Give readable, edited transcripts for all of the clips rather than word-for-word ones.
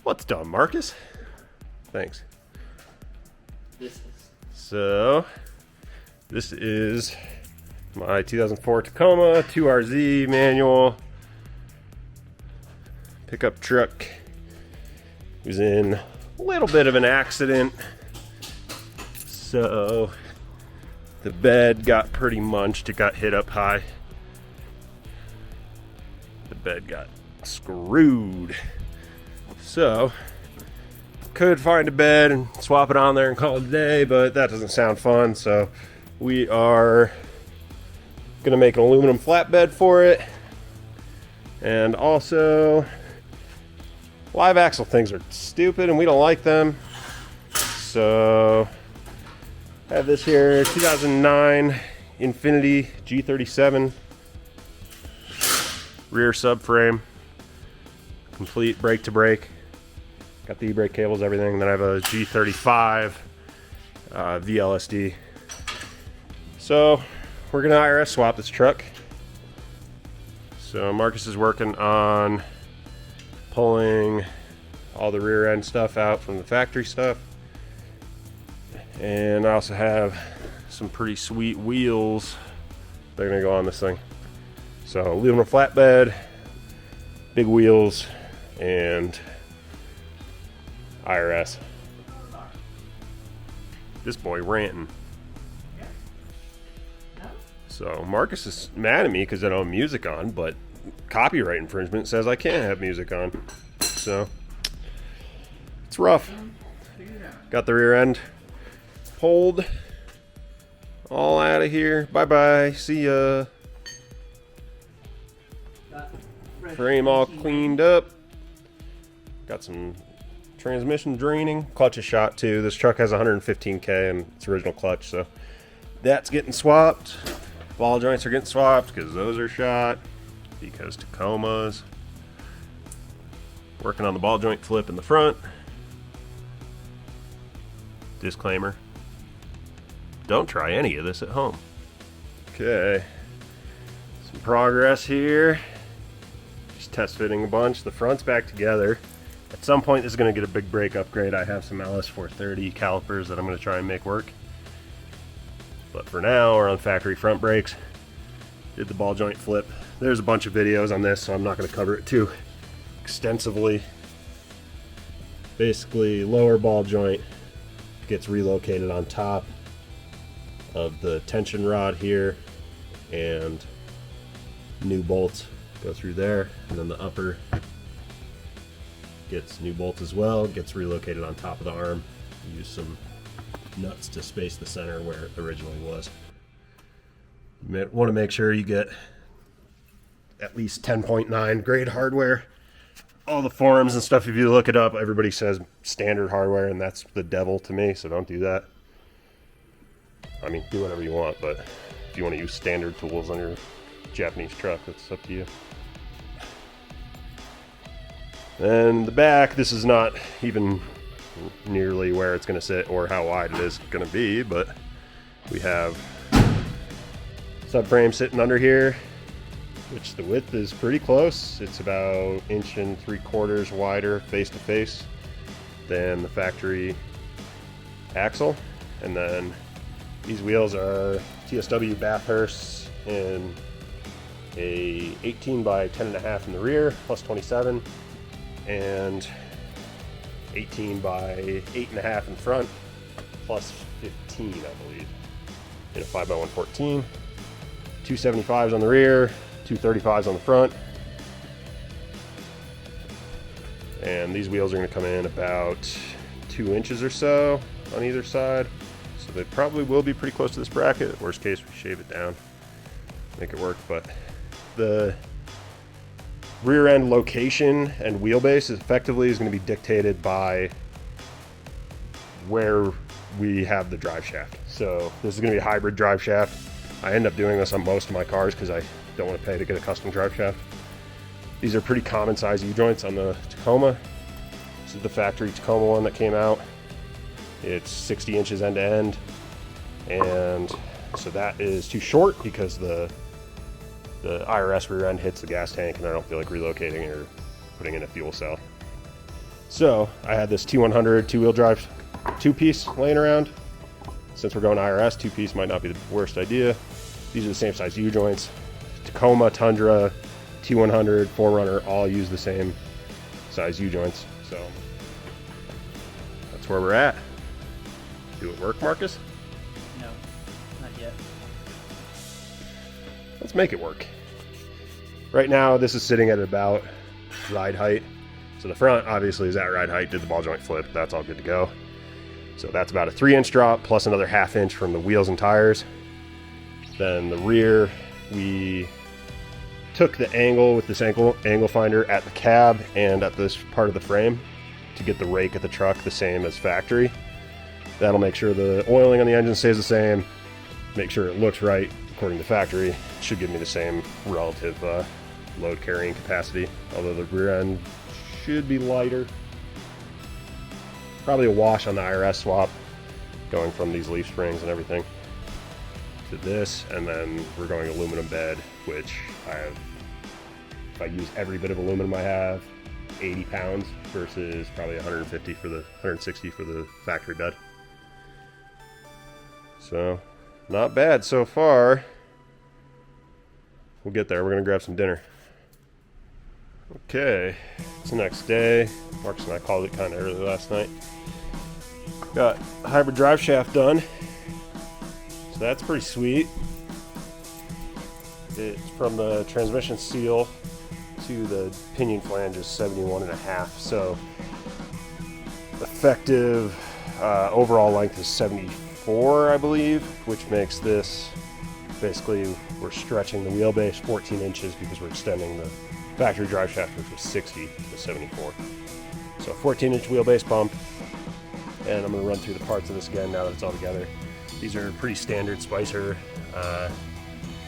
What's done, Marcus? Thanks. This is So, this is my 2004 Tacoma 2RZ manual pickup truck. It was in a little bit of an accident, so the bed got pretty munched. It got hit up high. The bed got screwed. So, could find a bed and swap it on there and call it a day, but that doesn't sound fun, so we are gonna make an aluminum flatbed for it. And also, live axle things are stupid and we don't like them, so I have this here 2009 Infiniti G37 rear subframe, complete brake to brake. Got the e-brake cables, everything. Then I have a G35 VLSD. So we're gonna IRS swap this truck. So Marcus is working on pulling all the rear end stuff out from the factory stuff. And I also have some pretty sweet wheels that are gonna go on this thing. So aluminum flatbed, big wheels, and IRS. This boy ranting. So Marcus is mad at me because I don't have music on, but copyright infringement says I can't have music on. So it's rough. Got the rear end pulled, all out of here. Bye bye. See ya. Frame all cleaned up. Got some transmission draining. Clutch is shot too. This truck has 115K and its original clutch, so that's getting swapped. Ball joints are getting swapped because those are shot, because Tacomas. Working on the ball joint flip in the front. Disclaimer: don't try any of this at home. Okay, some progress here. Just test fitting a bunch. The front's back together. At some point this is going to get a big brake upgrade. I have some LS430 calipers that I'm going to try and make work. But for now, we're on factory front brakes. Did the ball joint flip. There's a bunch of videos on this, so I'm not going to cover it too extensively. Basically, lower ball joint gets relocated on top of the tension rod here, and new bolts go through there, and then the upper gets new bolts as well, gets relocated on top of the arm. Use some nuts to space the center where it originally was. You want to make sure you get at least 10.9 grade hardware. All the forums and stuff, if you look it up, everybody says standard hardware, and that's the devil to me, so don't do that. I mean, do whatever you want, but if you want to use standard tools on your Japanese truck, that's up to you. And the back, this is not even nearly where it's going to sit or how wide it is going to be, but we have subframe sitting under here, which the width is pretty close. It's about 1 3/4 wider face to face than the factory axle. And then these wheels are TSW Bathurst in a 18 by 10.5 in the rear, plus 27, and 18 by 8.5 in front, plus 15, I believe, in a 5 by 114. 275s on the rear, 235s on the front. And these wheels are going to come in about 2 inches or so on either side. So they probably will be pretty close to this bracket. Worst case, we shave it down, make it work. But the rear end location and wheelbase effectively is going to be dictated by where we have the drive shaft. So this is going to be a hybrid drive shaft. I end up doing this on most of my cars because I don't want to pay to get a custom drive shaft. These are pretty common size U-joints on the Tacoma. This is the factory Tacoma one that came out. It's 60 inches end to end, and so that is too short because the IRS rear end hits the gas tank, and I don't feel like relocating or putting in a fuel cell. So I had this T100 two-wheel drive two-piece laying around. Since we're going IRS, two-piece might not be the worst idea. These are the same size U-joints. Tacoma, Tundra, T100, 4Runner all use the same size U-joints. So that's where we're at. Do it work, Marcus? No, not yet. Let's make it work. Right now, this is sitting at about ride height. So the front obviously is at ride height, did the ball joint flip, that's all good to go. So that's about a 3-inch drop plus another 1/2 inch from the wheels and tires. Then the rear, we took the angle with this angle finder at the cab and at this part of the frame to get the rake of the truck the same as factory. That'll make sure the oiling on the engine stays the same, make sure it looks right according to factory. It should give me the same relative load carrying capacity, although the rear end should be lighter. Probably a wash on the IRS swap, going from these leaf springs and everything to this, and then we're going aluminum bed, which I have, if I use every bit of aluminum I have, 80 pounds versus probably 160 for the factory bed. So not bad so far. We'll get there. We're gonna grab some dinner. Okay, it's the next day. Marcus and I called it kind of early last night. Got hybrid drive shaft done, so that's pretty sweet. It's from the transmission seal to the pinion flange is 71.5, so effective overall length is 74, I believe, which makes this basically we're stretching the wheelbase 14 inches because we're extending the factory drive shaft, which was 60 to 74. So 14-inch wheelbase bump, and I'm going to run through the parts of this again now that it's all together. These are pretty standard Spicer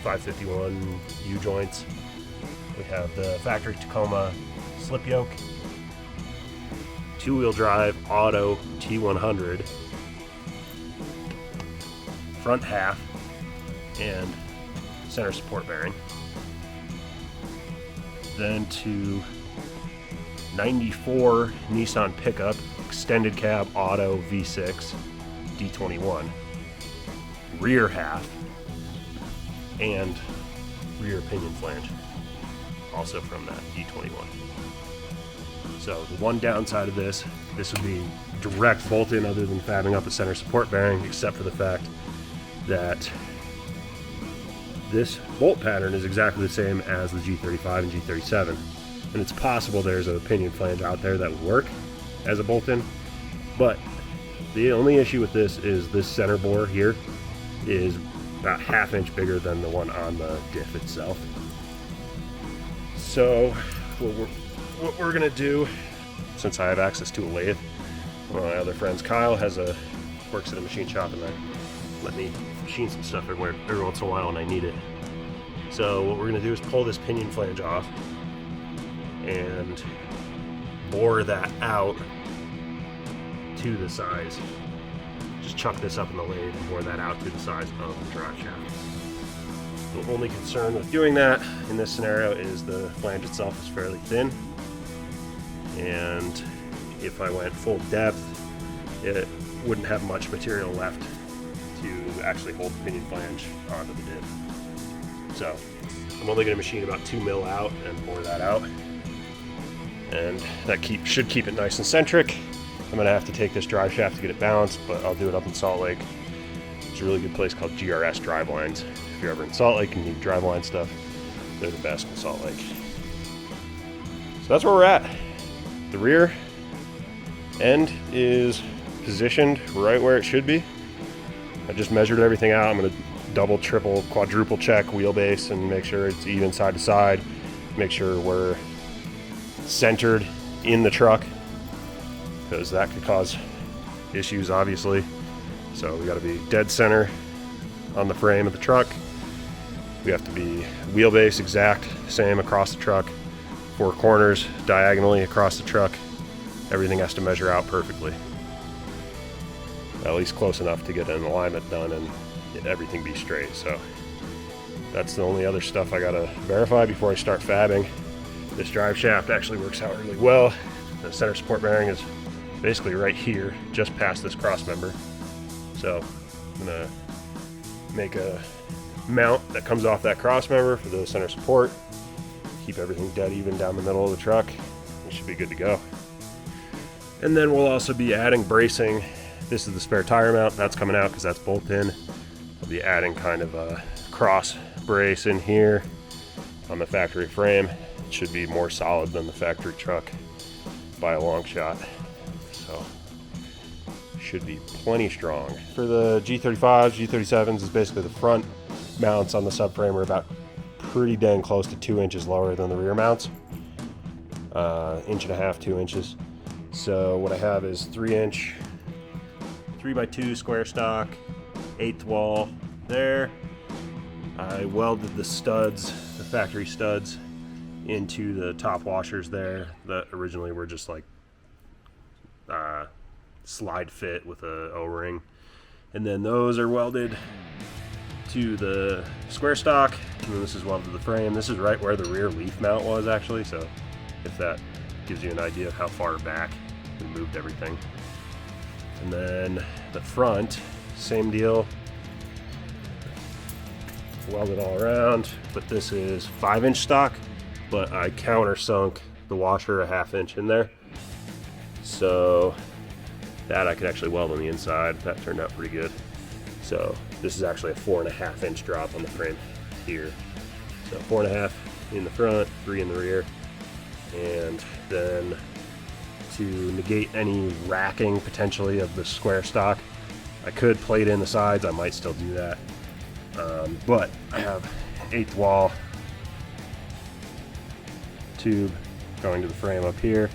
551 U-joints. We have the factory Tacoma slip yoke, two-wheel drive auto T100, front half, and center support bearing. Then to 94 Nissan pickup, extended cab auto V6 D21, rear half, and rear pinion flange, also from that D21. So the one downside of this would be direct bolt-in other than fabbing up a center support bearing, except for the fact that this bolt pattern is exactly the same as the G35 and G37. And it's possible there's a pinion flange out there that would work as a bolt-in, but the only issue with this is this center bore here is about 1/2 inch bigger than the one on the diff itself. So what we're gonna do, since I have access to a lathe, one of my other friends, Kyle, works at a machine shop, and let me machine some stuff every once in a while when I need it. So what we're gonna do is pull this pinion flange off and bore that out to the size. Just chuck this up in the lathe and bore that out to the size of the drive shaft. The only concern with doing that in this scenario is the flange itself is fairly thin, and if I went full depth, it wouldn't have much material left to actually hold the pinion flange onto the diff. So I'm only going to machine about 2 mil out and bore that out, and that should keep it nice and centric. I'm going to have to take this drive shaft to get it balanced, but I'll do it up in Salt Lake. There's a really good place called GRS Drivelines. If you're ever in Salt Lake and need driveline stuff, they're the best in Salt Lake. So that's where we're at. The rear end is positioned right where it should be. I just measured everything out. I'm going to double, triple, quadruple check wheelbase and make sure it's even side to side. Make sure we're centered in the truck, because that could cause issues, obviously. So we got to be dead center on the frame of the truck. We have to be wheelbase exact, same across the truck. 4 corners diagonally across the truck. Everything has to measure out perfectly. At least close enough to get an alignment done and everything be straight. So that's the only other stuff I gotta verify before I start fabbing. This drive shaft actually works out really well. The center support bearing is basically right here, just past this cross member. So I'm gonna make a mount that comes off that cross member for the center support. Keep everything dead even down the middle of the truck. We should be good to go. And then we'll also be adding bracing. This is the spare tire mount. That's coming out because that's bolt in. I'll be adding kind of a cross brace in here on the factory frame. It should be more solid than the factory truck by a long shot. So should be plenty strong. For the G35s, G37s is basically the front mounts on the subframe are about pretty dang close to 2 inches lower than the rear mounts. 1.5 to 2 inches. So what I have is 3-inch 3x2 square stock, 1/8 wall there. I welded the studs, the factory studs, into the top washers there that originally were just like slide fit with a O-ring. And then those are welded to the square stock, and then this is welded to the frame. This is right where the rear leaf mount was actually, so if that gives you an idea of how far back we moved everything. And then the front, same deal, welded all around, but this is 5-inch stock, but I countersunk the washer a 1/2 inch in there, so that I could actually weld on the inside. That turned out pretty good. So this is actually a 4.5 inch drop on the frame here. So 4.5 in the front, 3 in the rear. And then to negate any racking potentially of the square stock, I could plate in the sides. I might still do that. But I have 1/8 wall tube going to the frame up here.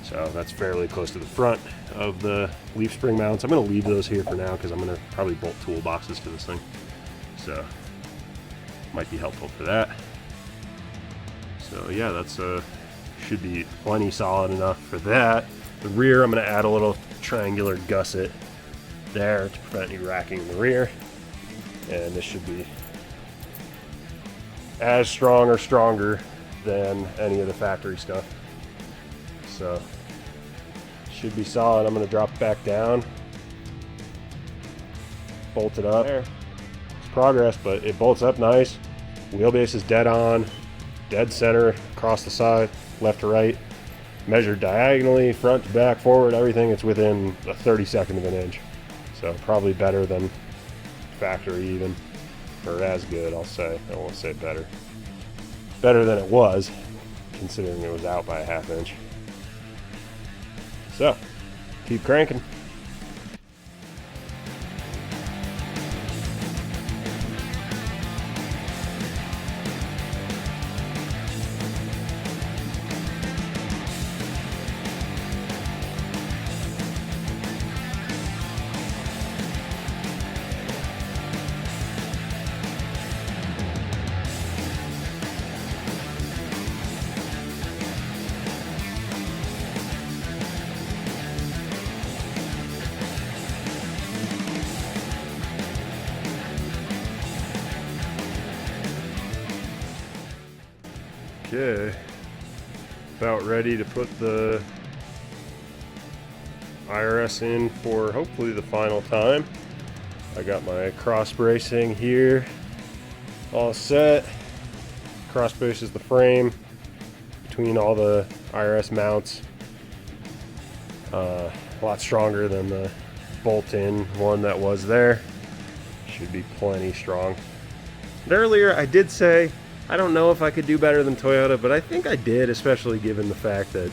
So that's fairly close to the front of the leaf spring mounts. I'm going to leave those here for now because I'm going to probably bolt toolboxes to this thing. So might be helpful for that. So yeah, that's should be plenty solid enough for that. The rear, I'm going to add a little triangular gusset there to prevent any racking in the rear. And this should be as strong or stronger than any of the factory stuff. So should be solid. I'm going to drop it back down, bolt it up. There. It's progress, but it bolts up nice. Wheelbase is dead on, dead center across the side, left to right. Measured diagonally, front to back, forward, everything. It's within a 32nd of an inch. So probably better than factory even, or as good, I'll say. I won't say better. Better than it was, considering it was out by a 1/2 inch. So, keep cranking. Okay, about ready to put the IRS in for hopefully the final time. I got my cross bracing here all set. Cross braces the frame between all the IRS mounts. A lot stronger than the bolt-in one that was there. Should be plenty strong. And earlier I did say I don't know if I could do better than Toyota, but I think I did, especially given the fact that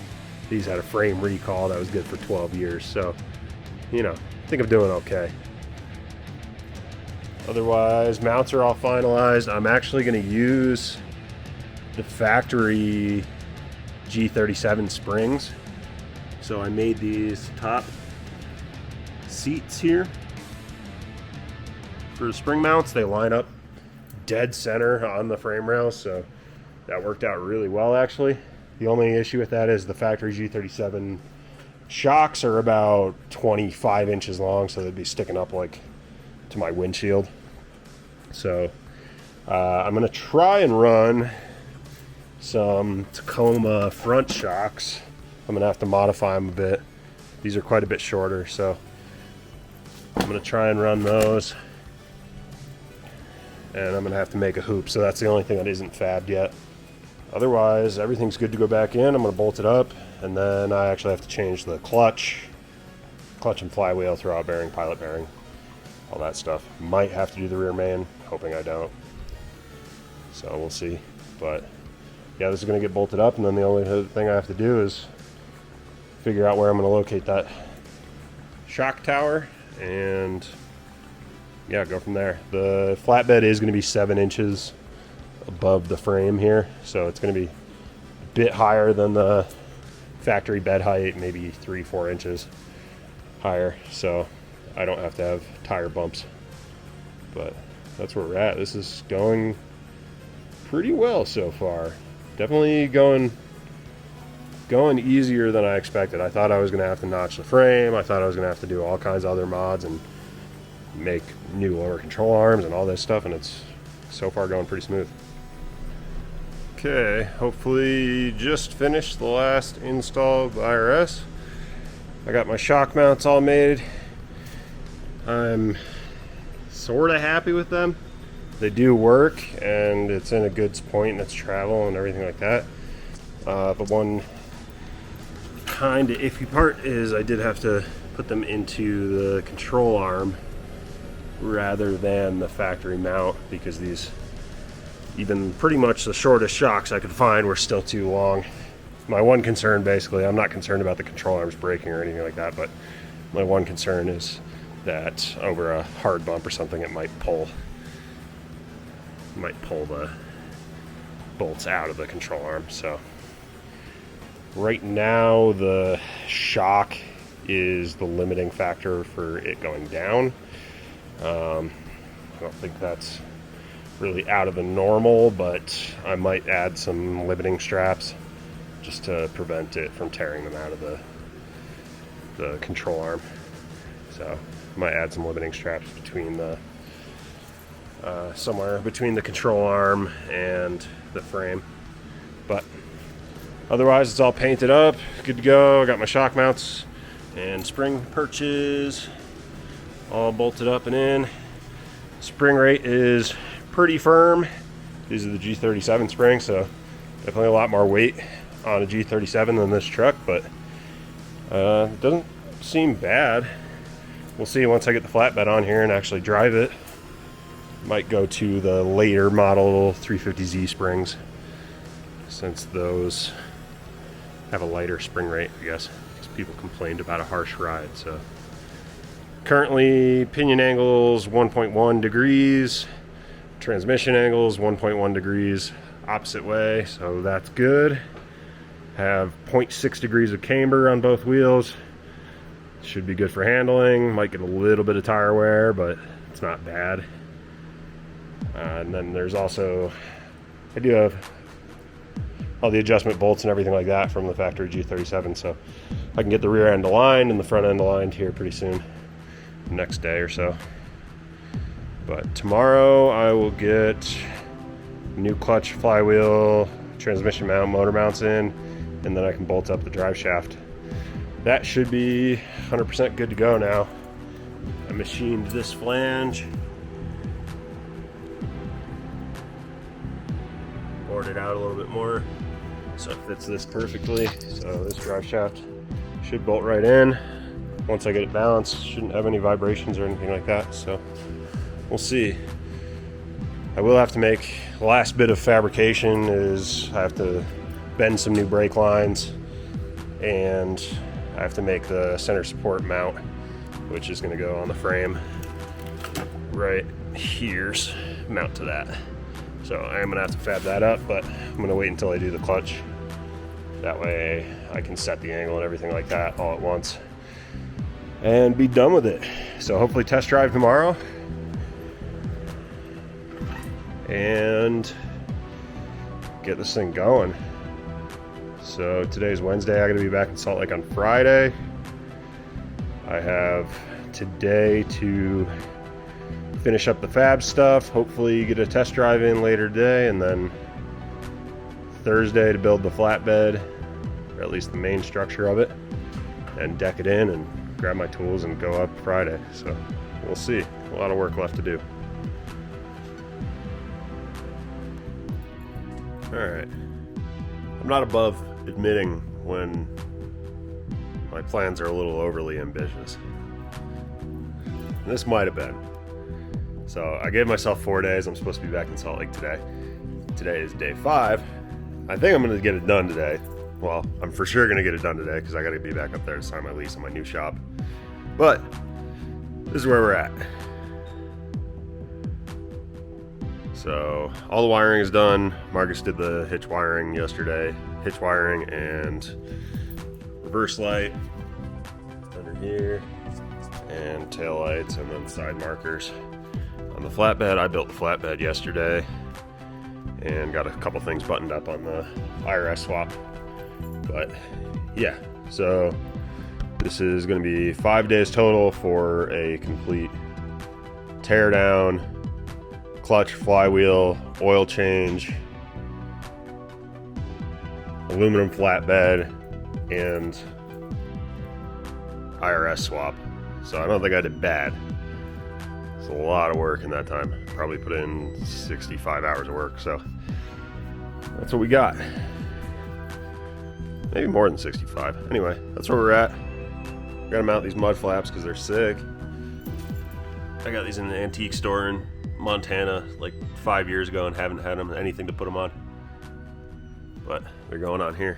these had a frame recall that was good for 12 years. So, you know, I think I'm doing okay. Otherwise, mounts are all finalized. I'm actually going to use the factory G37 springs. So I made these top seats here for the spring mounts. They line up dead center on the frame rails, so that worked out really well actually. The only issue with that is the factory G37 shocks are about 25 inches long, so they'd be sticking up like to my windshield. So I'm gonna try and run some Tacoma front shocks I'm gonna have to modify them a bit. These are quite a bit shorter, so I'm gonna try and run those. And I'm gonna have to make a hoop, so that's the only thing that isn't fabbed yet. Otherwise, everything's good to go back in. I'm gonna bolt it up, and then I actually have to change the clutch and flywheel, throwout bearing, pilot bearing, all that stuff. Might have to do the rear main, hoping I don't. So we'll see. But yeah, this is gonna get bolted up, and then the only other thing I have to do is figure out where I'm gonna locate that shock tower, and yeah, go from there. The flatbed is gonna be 7 inches above the frame here, so it's going to be a bit higher than the factory bed height, maybe 3-4 inches higher, so I don't have to have tire bumps. But that's where we're at. This is going pretty well so far. Definitely going easier than I expected. I thought I was going to have to notch the frame. I thought I was going to have to do all kinds of other mods and make new lower control arms and all this stuff, and it's so far going pretty smooth. Okay, hopefully just finished the last install of the IRS. I got my shock mounts all made. I'm sort of happy with them. They do work, and it's in a good point, and it's travel and everything like that. The one kind of iffy part is I did have to put them into the control arm rather than the factory mount, because these, even pretty much the shortest shocks I could find, were still too long. My one concern, basically, I'm not concerned about the control arms breaking or anything like that, but my one concern is that over a hard bump or something, it might pull the bolts out of the control arm. So right now the shock is the limiting factor for it going down. I don't think that's really out of the normal, but I might add some limiting straps just to prevent it from tearing them out of the control arm. So I might add some limiting straps between the somewhere between the control arm and the frame. But otherwise, it's all painted up, good to go. I got my shock mounts and spring perches all bolted up and in. Spring rate is pretty firm. These are the G37 springs, so definitely a lot more weight on a G37 than this truck, but it doesn't seem bad. We'll see once I get the flatbed on here and actually drive it. Might go to the later model 350Z springs, since those have a lighter spring rate, I guess, because people complained about a harsh ride. So currently pinion angles 1.1 degrees, transmission angles 1.1 degrees opposite way, so that's good. Have 0.6 degrees of camber on both wheels. Should be good for handling. Might get a little bit of tire wear, but it's not bad. And then there's also, I do have all the adjustment bolts and everything like that from the factory G37, so I can get the rear end aligned and the front end aligned here pretty soon, next day or so. But tomorrow I will get new clutch, flywheel, transmission mount, motor mounts in, and then I can bolt up the drive shaft. That should be 100% good to go now. I machined this flange, bored it out a little bit more so it fits this perfectly. So this drive shaft should bolt right in. Once I get it balanced, shouldn't have any vibrations or anything like that, so we'll see. I will have to make, the last bit of fabrication is I have to bend some new brake lines, and I have to make the center support mount, which is going to go on the frame right here's mount to that. So I am going to have to fab that up, but I'm going to wait until I do the clutch. That way I can set the angle and everything like that all at once and be done with it. So hopefully test drive tomorrow and get this thing going. So today's Wednesday. I got to be back in Salt Lake on Friday. I have today to finish up the fab stuff, hopefully get a test drive in later today, and then Thursday to build the flatbed, or at least the main structure of it, and deck it in and grab my tools and go up Friday. So we'll see. A lot of work left to do. All right. I'm not above admitting when my plans are a little overly ambitious. This might have been. So I gave myself 4 days. I'm supposed to be back in Salt Lake today. Today is day 5. I think I'm going to get it done today. Well, I'm for sure going to get it done today because I got to be back up there to sign my lease on my new shop. But this is where we're at. So all the wiring is done. Marcus did the hitch wiring yesterday. Hitch wiring and reverse light under here, and tail lights, and then side markers on the flatbed. I built the flatbed yesterday and got a couple things buttoned up on the IRS swap. But yeah, so this is going to be 5 days total for a complete tear down, clutch, flywheel, oil change, aluminum flatbed, and IRS swap. So I don't think I did bad. It's a lot of work in that time. Probably put in 65 hours of work, so that's what we got. Maybe more than 65. Anyway, that's where we're at. Gotta mount these mud flaps because they're sick. I got these in an antique store in Montana like 5 years ago and haven't had anything to put them on. But they're going on here.